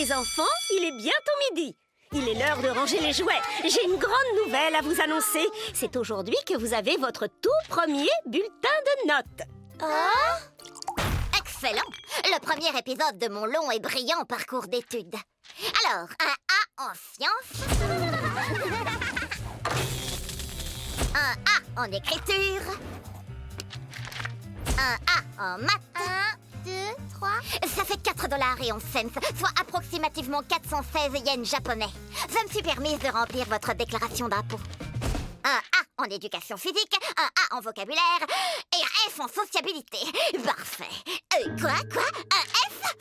Les enfants, il est bientôt midi. Il est l'heure de ranger les jouets. J'ai une grande nouvelle à vous annoncer. C'est aujourd'hui que vous avez votre tout premier bulletin de notes. Excellent! Le premier épisode de mon long et brillant parcours d'études. Alors, un A en sciences. Un A en écriture. Un A en maths. 1, 2, 3. Ça fait 4 $ et 11 cents, soit approximativement 416 yens japonais. Je me suis permise de remplir votre déclaration d'impôt. Un A en éducation physique, un A en vocabulaire et un F en sociabilité. Parfait. Quoi? Un F?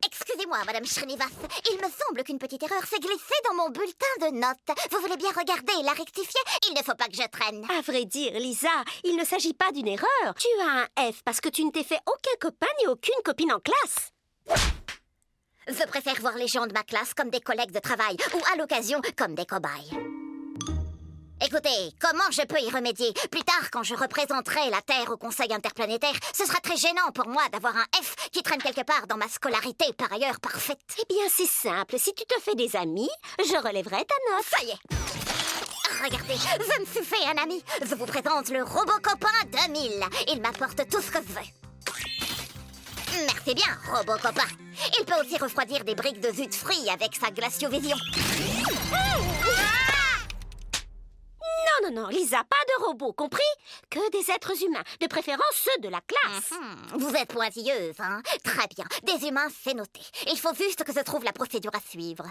Excusez-moi, Madame Srinivas. Il me semble qu'une petite erreur s'est glissée dans mon bulletin de notes. Vous voulez bien regarder et la rectifier? Il ne faut pas que je traîne. À vrai dire, Lisa, il ne s'agit pas d'une erreur. Tu as un F parce que tu ne t'es fait aucun copain ni aucune copine en classe. Je préfère voir les gens de ma classe comme des collègues de travail ou à l'occasion comme des cobayes. Écoutez, comment je peux y remédier? Plus tard, quand je représenterai la Terre au Conseil interplanétaire, ce sera très gênant pour moi d'avoir un F qui traîne quelque part dans ma scolarité par ailleurs parfaite. Eh bien, c'est simple. Si tu te fais des amis, je relèverai ta note. Ça y est. Regardez, je me suis fait un ami. Je vous présente le Robot Copain 2000. Il m'apporte tout ce que je veux. Merci bien, Robot Copain. Il peut aussi refroidir des briques de jus de fruits avec sa glaciovision. Non, Lisa, pas de robots, compris? Que des êtres humains, de préférence ceux de la classe. Vous êtes pointilleuse, hein? Très bien. Des humains, c'est noté. Il faut juste que je trouve la procédure à suivre.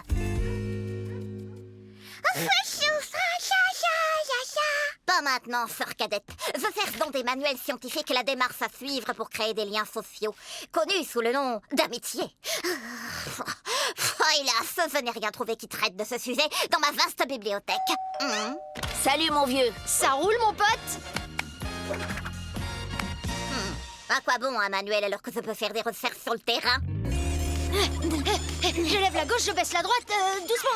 Pas maintenant, sœur cadette. Je cherche dans des manuels scientifiques la démarche à suivre pour créer des liens sociaux, connus sous le nom d'amitié. Hélas, je n'ai rien trouvé qui traite de ce sujet dans ma vaste bibliothèque. Salut mon vieux, ça roule mon pote? À quoi bon un manuel alors que je peux faire des recherches sur le terrain? Je lève la gauche, je baisse la droite, doucement,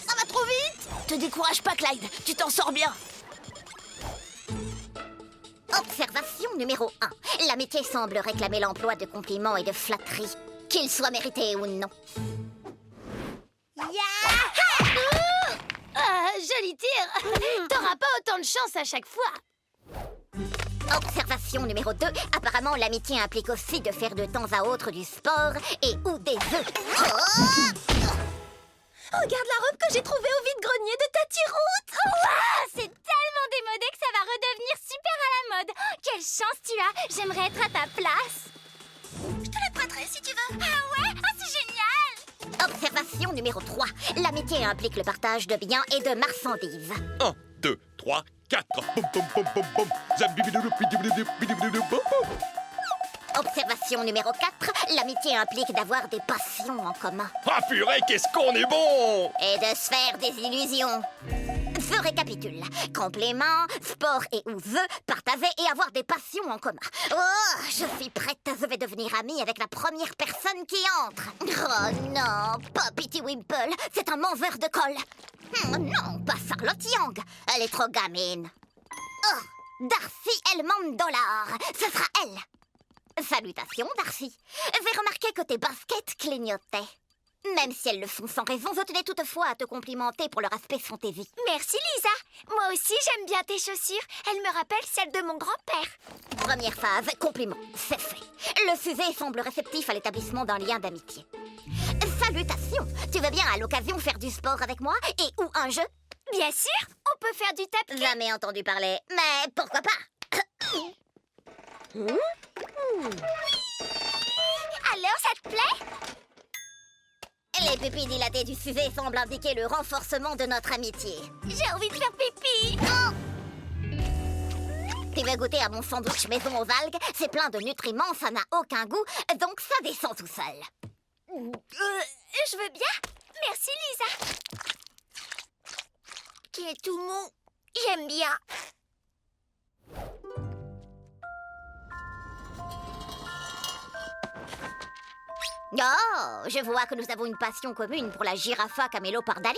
ça va trop vite. Te décourage pas Clyde, tu t'en sors bien. Observation numéro 1. L'amitié semble réclamer l'emploi de compliments et de flatteries, qu'ils soient mérités ou non. Joli tir. T'auras pas autant de chance à chaque fois. Observation numéro 2. Apparemment, l'amitié implique aussi de faire de temps à autre du sport et ou des œufs. Regarde la robe que j'ai trouvée au vide-grenier de Tati Route. Wow, c'est tellement démodé que ça va redevenir super à la mode. Quelle chance tu as. J'aimerais être à ta place. Je te la prêterai si tu veux. Ah ouais? Ah, c'est génial. Observation numéro 3. L'amitié implique le partage de biens et de marchandises. 1, 2, 3, 4. Boum, boum, boum, boum, boum. Observation numéro 4. L'amitié implique d'avoir des passions en commun. Ah purée, qu'est-ce qu'on est bon! Et de se faire des illusions. Je récapitule. Complément, sport et ou vœux, partager et avoir des passions en commun. Oh, je suis prête. Je vais devenir amie avec la première personne qui entre. Oh non, pas Pitty Wimple. C'est un mangeur de colle. Non, pas Charlotte Young. Elle est trop gamine. Oh, Darcy Elmond Dollar. Ce sera elle. Salutations, Darcy. J'ai remarqué que tes baskets clignotaient. Même si elles le font sans raison, je tenais toutefois à te complimenter pour leur aspect fantaisie. Merci Lisa. Moi aussi j'aime bien tes chaussures. Elles me rappellent celles de mon grand-père. Première phase, compliment, c'est fait. Le sujet semble réceptif à l'établissement d'un lien d'amitié. Salutations. Tu veux bien à l'occasion faire du sport avec moi et ou un jeu? Bien sûr, on peut faire du tapis. Jamais entendu parler, mais pourquoi pas? Alors ça te plaît? Les pupilles dilatées du sujet semblent indiquer le renforcement de notre amitié. J'ai envie de faire pipi. Tu veux goûter à mon sandwich maison aux algues? C'est plein de nutriments, ça n'a aucun goût, donc ça descend tout seul. Je veux bien. Merci Lisa. Qui est tout mou. J'aime bien. Oh, je vois que nous avons une passion commune pour la giraffa camélopardalis.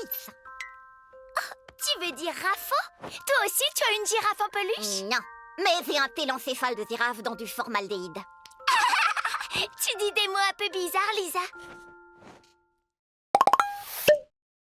Tu veux dire Raffo? Toi aussi, tu as une girafe en peluche? Non, mais j'ai un télencéphale de girafe dans du formaldéhyde. Tu dis des mots un peu bizarres, Lisa.